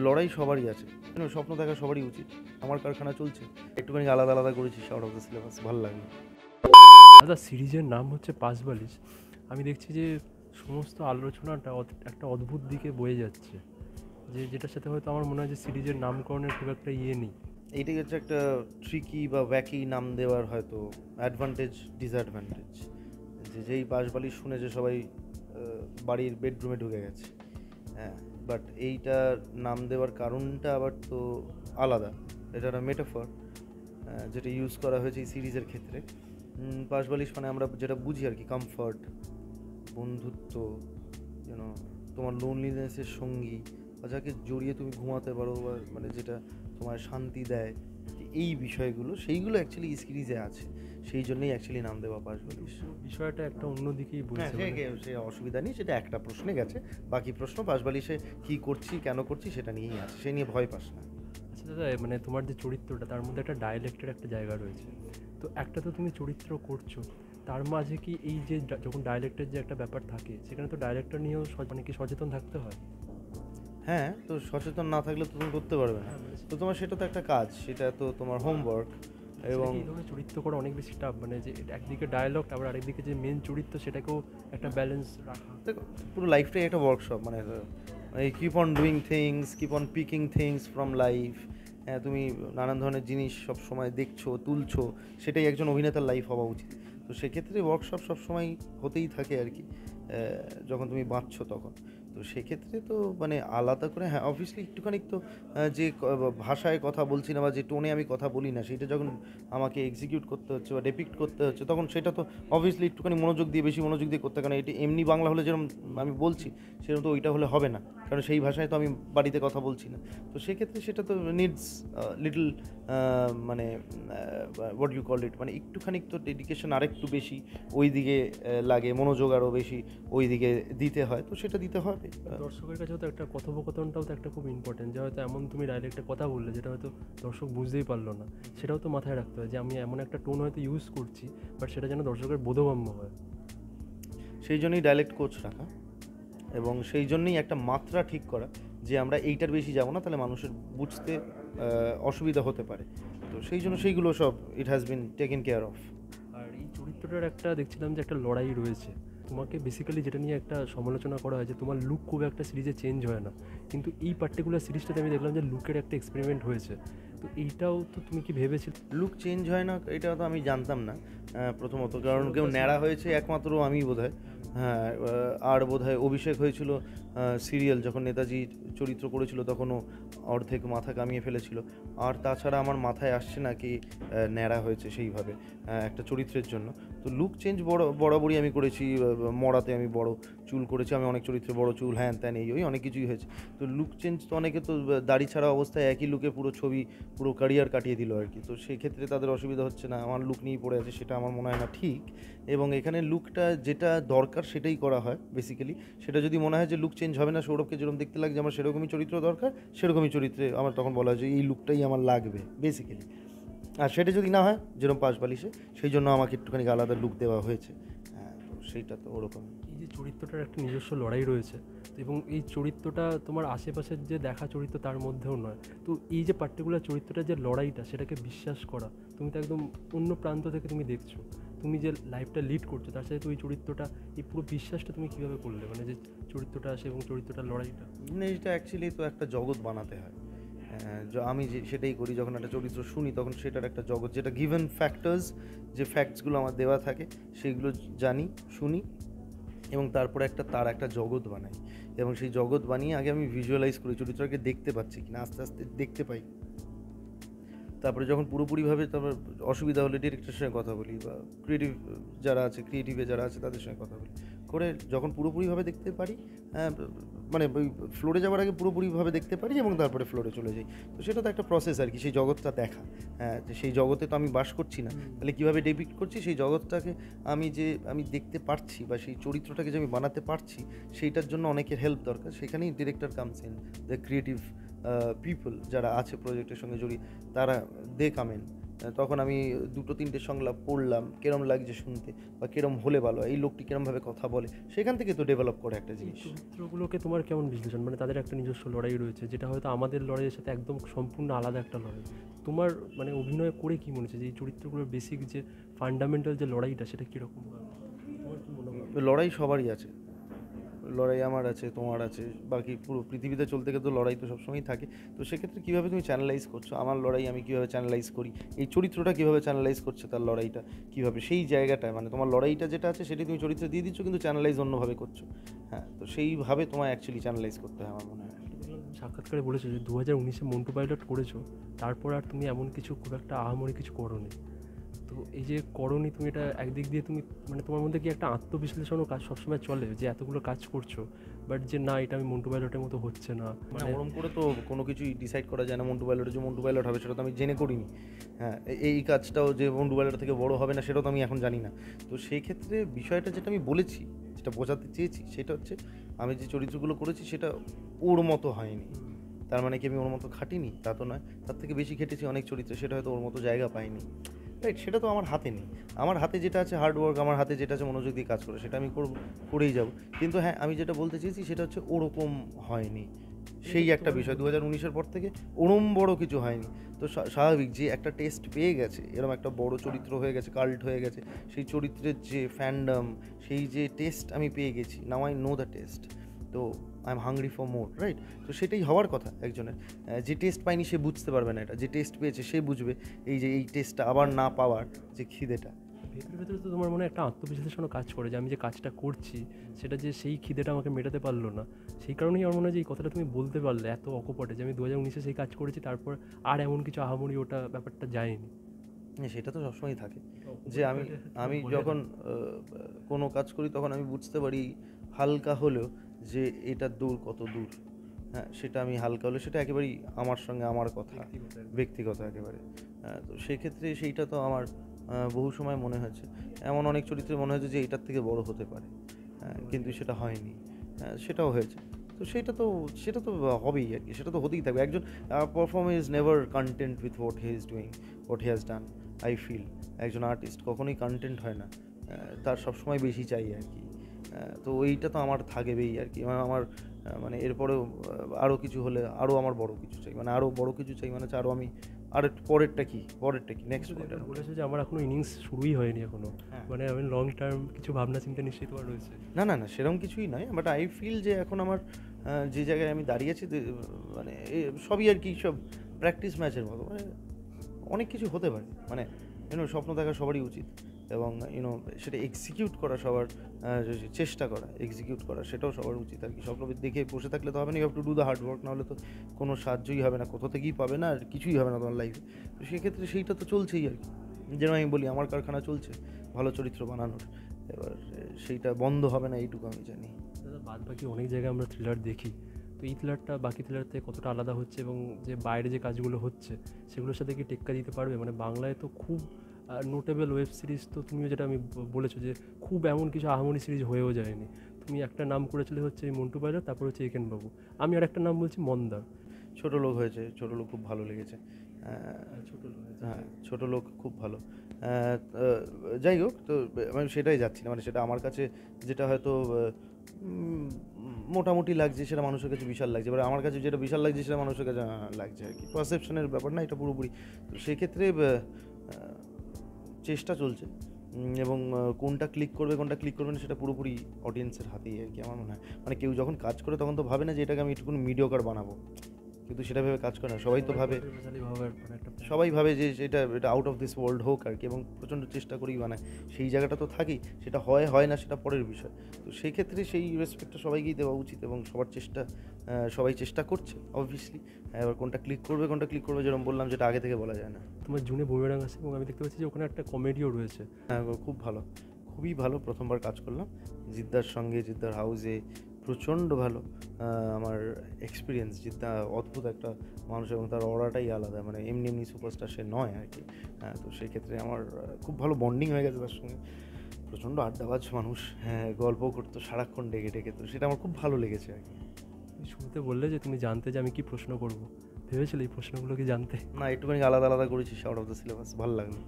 লড়াই সবারই আছে, স্বপ্ন দেখা সবারই উচিত। আমার কারখানা চলছে, একটুখানি আলাদা আলাদা করেছি আউট অফ দ্য সিলেবাস, ভালো লাগে। দাদা সিরিজের নাম হচ্ছে পাঁচবালিশ। আমি দেখছি যে সমস্ত আলোচনাটা একটা অদ্ভুত দিকে বয়ে যাচ্ছে, যেটার সাথে হয়তো আমার মনে হয় যে সিরিজের নামকরণের খুব একটা ইয়ে নেই। এইটাই হচ্ছে একটা ট্রিকি বা ওয়াকি নাম দেওয়ার হয়তো অ্যাডভান্টেজ ডিসঅ্যাডভান্টেজ, যেই বাঁশবালিশ শুনে যে সবাই বাড়ির বেডরুমে ঢুকে গেছে। হ্যাঁ, বাট এইটার নাম দেওয়ার কারণটা আবার তো আলাদা। এটা একটা মেটাফর যেটা ইউজ করা হয়েছে এই সিরিজের ক্ষেত্রে। বাঁশবালিশ মানে আমরা যেটা বুঝি আর কি, কমফর্ট, বন্ধুত্ব, যেন তোমার লোনলিনেসের সঙ্গী, বা যাকে জড়িয়ে তুমি ঘুমাতে পারো, বা মানে যেটা তোমার শান্তি দেয়, এই বিষয়গুলো সেইগুলো অ্যাকচুয়ালি এই সিরিজে আছে। সেই জন্যই অ্যাকচুয়ালি নাম দেওয়া পাশবালিশ। বিষয়টা একটা অন্য দিকেই হ্যাঁ, বলছে। সে অসুবিধা নেই, সেটা একটা প্রশ্নে গেছে। বাকি প্রশ্ন পাশবালিশে কী করছি, কেন করছি, সেটা নিয়েই আছে, সে নিয়ে ভয় পাস না। আচ্ছা দাদা, মানে তোমার যে চরিত্রটা তার মধ্যে একটা ডায়ালেক্টের একটা জায়গা রয়েছে। তো একটা তো তুমি চরিত্র করছো, তার মাঝে কি এই যে যখন ডায়ালেক্টের যে একটা ব্যাপার থাকে, সেখানে তো ডায়ালেক্টর নিয়েও মানে কি সচেতন থাকতে হয়? হ্যাঁ, তো সচেতন না থাকলে তো তুমি করতে পারবে না। তো তোমার সেটা তো একটা কাজ, সেটা তো তোমার হোমওয়ার্ক। এবং এই ধরনের চরিত্র করা অনেক বেশি টাফ, মানে যে একদিকে ডায়ালগ আবার আরেকদিকে যে মেন চরিত্র সেটাকেও একটা ব্যালেন্স রাখা। দেখো, পুরো লাইফটাই একটা ওয়ার্কশপ, মানে keep on doing things, keep on picking things from life. হ্যাঁ, তুমি নানান ধরনের জিনিস সব সময় দেখছো, তুলছো, সেটাই একজন অভিনেতার লাইফ হওয়া উচিত। তো সেক্ষেত্রে ওয়ার্কশপ সবসময় হতেই থাকে আর কি, যখন তুমি বাঁচছো তখন। তো সেক্ষেত্রে তো মানে আলাদা করে, হ্যাঁ অবভিয়াসলি একটুখানি তো যে ভাষায় কথা বলছি না বা যে টোনে আমি কথা বলি না, সেটা যখন আমাকে এক্সিকিউট করতে হচ্ছে বা ডেপিক্ট করতে হচ্ছে, তখন সেটা তো অবভিয়াসলি একটুখানি মনোযোগ দিয়ে, বেশি মনোযোগ দিয়ে করতে, কারণ এটি এমনি বাংলা হলে যেরকম আমি বলছি সেরকম তো ওইটা হলে হবে না, কারণ সেই ভাষায় তো আমি বাড়িতে কথা বলছি না। তো সেক্ষেত্রে সেটা তো নিডস লিটল মানে হোয়াট ইউ কল ইট, মানে একটুখানি তো ডেডিকেশন আরেকটু বেশি ওই দিকে লাগে, মনোযোগ আরও বেশি ওই দিকে দিতে হয়, তো সেটা দিতে হবে। দর্শকের কাছেও তো একটা কথোপকথনটাও তো একটা খুব ইম্পর্টেন্ট, যে হয়তো এমন তুমি ডাইরেক্টে কথা বললে যেটা হয়তো দর্শক বুঝতেই পারলো না, সেটাও তো মাথায় রাখতে হয় যে আমি এমন একটা টোন হয়তো ইউজ করছি, বাট সেটা যেন দর্শকের বোধগম্য হয়। সেই জন্যই ডায়ালেক্ট কোচ রাখা, এবং সেই জন্যই একটা মাত্রা ঠিক করা যে আমরা এইটার বেশি যাব না, তাহলে মানুষের বুঝতে অসুবিধা হতে পারে। তো সেই জন্য সেইগুলো সব it has been taken care of. আর এই চরিত্রটার একটা দেখছিলাম যে একটা লড়াই রয়েছে তোমাকে বেসিক্যালি, যেটা নিয়ে একটা সমালোচনা করা হয় যে তোমার লুক খুব একটা সিরিজে চেঞ্জ হয় না, কিন্তু এই পার্টিকুলার সিরিজটাতে আমি দেখলাম যে লুকের একটা এক্সপেরিমেন্ট হয়েছে। তো এইটাও তো তুমি কি ভেবেছিলে? লুক চেঞ্জ হয় না এটা তো আমি জানতাম না, প্রথমত, কারণ কেউ ন্যাড়া হয়েছে একমাত্র আমি বোধহয়। হ্যাঁ, আর বোধহয় অভিষেক হয়েছিল সিরিয়াল যখন নেতাজি চরিত্র করেছিল, তখনও অর্ধেক মাথা কামিয়ে ফেলেছিল। আর তাছাড়া আমার মাথায় আসছে না কি ন্যাড়া হয়েছে সেইভাবে একটা চরিত্রের জন্য। তো লুক চেঞ্জ বরাবরই আমি করেছি, মরাতে আমি বড় চুল করেছি, আমি অনেক চরিত্রে বড় চুল, হ্যান ত্যান এই ওই অনেক কিছুই হয়েছে। তো লুক চেঞ্জ তো অনেকে তো দাড়ি ছাড়া অবস্থায় একই লুকে পুরো ছবি, পুরো ক্যারিয়ার কাটিয়ে দিল আর কি। তো সেক্ষেত্রে তাদের অসুবিধা হচ্ছে না, আমার লুক নিয়েই পড়ে আছে, সেটা আমার মনে হয় না ঠিক। এবং এখানে লুকটা যেটা দরকার সেটাই করা হয় বেসিক্যালি। সেটা যদি মনে হয় যে লুক চেঞ্জ হবে না, সৌরভকে যেরকম দেখতে লাগছে আমার সেরকমই চরিত্র দরকার, সেরকমই চরিত্রে আমার তখন বলা হয় যে এই লুকটাই আমার লাগবে বেসিক্যালি। আর সেটা যদি না হয় যেরকম পাশবালিশে, সেই জন্য আমাকে একটুখানি আলাদা লুক দেওয়া হয়েছে। হ্যাঁ, তো সেইটা তো ওরকম। এই যে চরিত্রটার একটা নিজস্ব লড়াই রয়েছে, তো এবং এই চরিত্রটা তোমার আশেপাশের যে দেখা চরিত্র তার মধ্যেও নয়, তো এই যে পার্টিকুলার চরিত্রটার যে লড়াইটা, সেটাকে বিশ্বাস করা, তুমি তো একদম অন্য প্রান্ত থেকে তুমি দেখছো, তুমি যে লাইফটা লিড করছো তার সাথে তো ওই চরিত্রটা, এই পুরো বিশ্বাসটা তুমি কীভাবে করলে, মানে যে চরিত্রটা আসে এবং চরিত্রটার লড়াইটা? এটা অ্যাকচুয়ালি তো একটা জগৎ বানাতে হয়। আমি যে সেটাই করি, যখন একটা চরিত্র শুনি তখন সেটার একটা জগৎ, যেটা গিভেন ফ্যাক্টরস, যে ফ্যাক্টসগুলো আমার দেওয়া থাকে সেইগুলো জানি, শুনি, এবং তারপরে তার একটা জগৎ বানাই। এবং সেই জগৎ বানিয়ে আগে আমি ভিজুয়ালাইজ করি চরিত্রকে দেখতে পাচ্ছি কিনা, আস্তে আস্তে দেখতে পাই। তারপরে যখন পুরোপুরিভাবে, তারপর অসুবিধা হলে ডিরেক্টরের সঙ্গে কথা বলি, বা ক্রিয়েটিভে যারা আছে তাদের সঙ্গে কথা বলি, করে যখন পুরোপুরিভাবে দেখতে পারি, মানে ওই ফ্লোরে যাওয়ার আগে পুরোপুরিভাবে দেখতে পারি এবং তারপরে ফ্লোরে চলে যাই। তো সেটা তো একটা প্রসেস আর কি, সেই জগৎটা দেখা। হ্যাঁ, যে সেই জগতে তো আমি বাস করছি না, তাহলে কীভাবে ডেপিক্ট করছি সেই জগৎটাকে, আমি দেখতে পারছি, বা সেই চরিত্রটাকে যে আমি বানাতে পারছি, সেইটার জন্য অনেকের হেল্প দরকার। সেখানেই director comes in, the creative people যারা আছে প্রজেক্টের সঙ্গে জড়িয়ে, তারা দে কাম ইন। তখন আমি 2-3টে সংলাপ পড়লাম, কিরম লাগছে শুনতে বা কিরম হলে ভালো হয়, এই লোকটি কিরমভাবে কথা বলে, সেখান থেকে তো ডেভেলপ করে একটা এই জিনিস। চরিত্রগুলোকে তোমার কেমন বিশ্লেষণ, মানে তাদের একটা নিজস্ব লড়াই রয়েছে যেটা হয়তো আমাদের লড়াইয়ের সাথে একদম সম্পূর্ণ আলাদা একটা লড়াই। তোমার মানে অভিনয় করে কি মনে হচ্ছে যে এই চরিত্রগুলোর বেসিক যে ফান্ডামেন্টাল যে লড়াইটা সেটা কীরকম? তোমার কি মনে হয়? লড়াই সবারই আছে, লড়াই আমার আছে, তোমার আছে, বাকি পুরো পৃথিবীতে চলতে গেলে তো লড়াই তো সবসময়ই থাকে। তো সেক্ষেত্রে কীভাবে তুমি চ্যানেলাইজ করছো, আমার লড়াই আমি কীভাবে চ্যানেলাইজ করি, এই চরিত্রটা কীভাবে চ্যানেলাইজ করছে তার লড়াইটা কীভাবে, সেই জায়গাটায় মানে তোমার লড়াইটা যেটা আছে সেটি তুমি চরিত্রে দিয়ে দিচ্ছ, কিন্তু চ্যানেলাইজ অন্যভাবে করছো। হ্যাঁ, তো সেইভাবে তোমায় অ্যাকচুয়ালি চ্যানেলাইজ করতে হয় আমার মনে হয়। সাক্ষাৎকারে বলেছো যে 2019-এ মন্টু পাইলট করেছো, তারপর আর তুমি এমন কিছু খুব একটা আহামরি কিছু করোনি। তো এই যে করোনি তুমি, এটা একদিক দিয়ে তুমি মানে তোমার মধ্যে কি একটা আত্মবিশ্লেষণও কাজ সবসময় চলে যে এতগুলো কাজ করছো বাট যে না এটা আমি মন্টু পাইলটের মতো হচ্ছে না, মানে মানে ওরম করে তো কোনো কিছুই ডিসাইড করা যায় না মন্টু পাইলটের যে মন্টু পাইলট হবে, সেটা তো আমি জেনে করিনি। হ্যাঁ, এই কাজটাও যে মন্টু পাইলট থেকে বড় হবে না সেটাও তো আমি এখন জানি না। তো সেই ক্ষেত্রে বিষয়টা যেটা আমি বলেছি, যেটা বোঝাতে চেয়েছি, সেটা হচ্ছে আমি যে চরিত্রগুলো করেছি সেটা ওর মতো হয়নি। তার মানে কি আমি ওর মতো খাটিনি? তা তো নয়। তার থেকে বেশি খেটেছি অনেক চরিত্রে, সেটা হয়তো ওর মতো জায়গা পায়নি। রাইট? সেটা তো আমার হাতে নেই। আমার হাতে যেটা আছে হার্ডওয়ার্ক, আমার হাতে যেটা আছে মনোযোগ দিয়ে কাজ করে, সেটা আমি করব, করেই যাব। কিন্তু হ্যাঁ, আমি যেটা বলতে চেয়েছি সেটা হচ্ছে ওরকম হয়নি। সেই একটা বিষয় 2019-এর পর থেকে ওরম বড় কিছু হয়নি। তো স্বাভাবিক যে একটা টেস্ট পেয়ে গেছে, এরকম একটা বড় চরিত্র হয়ে গেছে, কাল্ট হয়ে গেছে, সেই চরিত্রের যে ফ্যান্ডম, সেই যে টেস্ট আমি পেয়ে গেছি, now I know the test. তো I am hungry for more, right? তো সেটাই হওয়ার কথা একজনের। যে টেস্ট পায়নি সে বুঝতে পারবে না এটা, যে টেস্ট পেয়েছে সে বুঝবে এই যে এই টেস্টটা আবার না পাওয়ার যে খিদেটা। ভেতরে ভেতরে তো তোমার মনে একটা আত্মবিশ্লেষণও কাজ করে যে আমি যে কাজটা করছি সেটা যে সেই খিদেটা আমাকে মেটাতে পারলো না, সেই কারণেই আমার মনে হয় যে এই কথাটা তুমি বলতে পারলে এত অকপটে যে আমি 2019-এ সেই কাজ করেছি, তারপর আর এমন কিছু আহামরি ওটা ব্যাপারটা যায়নি। হ্যাঁ, সেটা তো সবসময়ই থাকে যে আমি বলে যখন কোনো কাজ করি তখন আমি বুঝতে পারি হালকা হলেও যে এটার দূর কত দূর। হ্যাঁ, সেটা আমি হালকা হলেও সেটা একেবারেই আমার সঙ্গে আমার কথা, ব্যক্তিগত একেবারে। তো সেক্ষেত্রে সেইটা তো আমার বহু সময় মনে হয়েছে, এমন অনেক চরিত্রে মনে হয়েছে যে এটার থেকে বড় হতে পারে, কিন্তু সেটা হয়নি। সেটাও হয়েছে। তো সেটা তো হবেই আর কি, সেটা তো হতেই থাকবে। একজন performer is never content with what he is doing, what he has done. I feel একজন আর্টিস্ট কখনোই কন্টেন্ট হয় না, তার সবসময় বেশি চাই আর কি। তো এইটা তো আমার থাকবেই আর কি। আমার মানে এরপরেও আরও কিছু হলে আরও আমার বড় কিছু চাই, মানে আরও বড় কিছু চাই, মানে হচ্ছে আরও আমি আর পরেরটা কি নেক্সট কোয়ার্টার। বলেছে যে আমার এখনো ইনিংস শুরুই হয়নি এখনো, হ্যাঁ। মানে আমি লং টার্ম কিছু ভাবনা চিন্তা নিশ্চয়ই তোমার রয়েছে। না না না, সেরকম কিছুই নয়, বাট আই ফিল যে এখন আমার যে জায়গায় আমি দাঁড়িয়েছি মানে সবই আর কি সব প্র্যাকটিস ম্যাচের মতো, মানে অনেক কিছু হতে পারে, মানে স্বপ্ন দেখা সবারই উচিত, এবং সেটা এক্সিকিউট করা সবার চেষ্টা করা, এক্সিকিউট করা সেটাও সবার উচিত আর কি। স্বপ্ন দেখে বসে থাকলে তো হবে না, you have to do the hard work, নাহলে তো কোনো সাহায্যই হবে না, কোথা থেকেই পাবে না, আর কিছুই হবে না তোমার লাইফে। তো সেক্ষেত্রে সেইটা তো চলছেই আর কি। যেন আমি বলি আমার কারখানা চলছে ভালো চরিত্র বানানোর, এবার সেইটা বন্ধ হবে না এইটুকু আমি জানি। দাদা, বাদ বাকি অনেক জায়গায় আমরা থ্রিলার দেখি, তো এই থ্রিলারটা বাকি থ্রিলার থেকে কতটা আলাদা হচ্ছে এবং যে বাইরে যে কাজগুলো হচ্ছে সেগুলোর সাথে কি টেক্কা দিতে পারবে? মানে বাংলায় তো খুব নোটেবল ওয়েব সিরিজ, তো তুমিও যেটা আমি বলেছো যে খুব এমন কিছু আহামরি সিরিজ হয়েও যায়নি। তুমি একটা নাম করেছিলে হচ্ছে এই মন্টু পাইলট, তারপর হচ্ছে একেন বাবু, আমি আর একটা নাম বলছি মন্দার। ছোটো লোক হয়েছে, ছোটো লোক খুব ভালো লেগেছে। ছোটো হ্যাঁ, ছোটো লোক খুব ভালো। যাই হোক, তো আমি সেটাই যাচ্ছি না, মানে সেটা আমার কাছে যেটা হয়তো মোটামুটি লাগছে সেটা মানুষের কাছে বিশাল লাগছে, এবার আমার কাছে যেটা বিশাল লাগছে সেটা মানুষের কাছে লাগছে আর কি। পারসেপশনের ব্যাপার না এটা পুরোপুরি। তো সেক্ষেত্রে চেষ্টা চলছে, এবং কোনটা ক্লিক করবে কোনটা ক্লিক করবে না সেটা পুরোপুরি অডিয়েন্সের হাতেই আর কি আমার মনে হয়। মানে কেউ যখন কাজ করে তখন তো ভাবে না যে এটাকে আমি একটুকুনি মিডিওকার বানাবো, কিন্তু সেটা ভেবে কাজ করে না। সবাই তো ভাবে, সবাই ভাবে যে এটা আউট অফ দিস ওয়ার্ল্ড হোক আর কি, এবং প্রচণ্ড চেষ্টা করেই বানায়। সেই জায়গাটা তো থাকেই, সেটা হয় না সেটা পরের বিষয়। তো সেই ক্ষেত্রে সেই রেসপেক্টটা সবাইকেই দেওয়া উচিত, এবং সবাই চেষ্টা করছে অবভিয়াসলি। এবার কোনটা ক্লিক করবে যেরকম বললাম, যেটা আগে থেকে বলা যায় না। তোমার জুনে বুমেরাং আছে এবং আমি দেখতে পাচ্ছি যে ওখানে একটা কমেডিও রয়েছে। হ্যাঁ, খুব ভালো, খুবই ভালো। প্রথমবার কাজ করলাম জিদ্দার সঙ্গে, জিদ্দার হাউসে, প্রচণ্ড ভালো আমার এক্সপিরিয়েন্স। জিদ্দা অদ্ভুত একটা মানুষ এবং তার অরাটাই আলাদা, মানে এমনি সুপারস্টার সে নয় আর কি। তো সেই ক্ষেত্রে আমার খুব ভালো বন্ডিং হয়ে গেছে তার সঙ্গে। প্রচণ্ড আড্ডাবাজ মানুষ, হ্যাঁ, গল্প করতো সারাক্ষণ ডেকে, তো সেটা আমার খুব ভালো লেগেছে আর কি। তুমি শুরুতে বললে যে তুমি জানতে যে আমি কি প্রশ্ন করবো, ভেবেছিলে এই প্রশ্নগুলো কি জানতে? না, একটুখানি আলাদা আলাদা করেছিস আউট অফ দ্য সিলেবাস, ভালো লাগলো।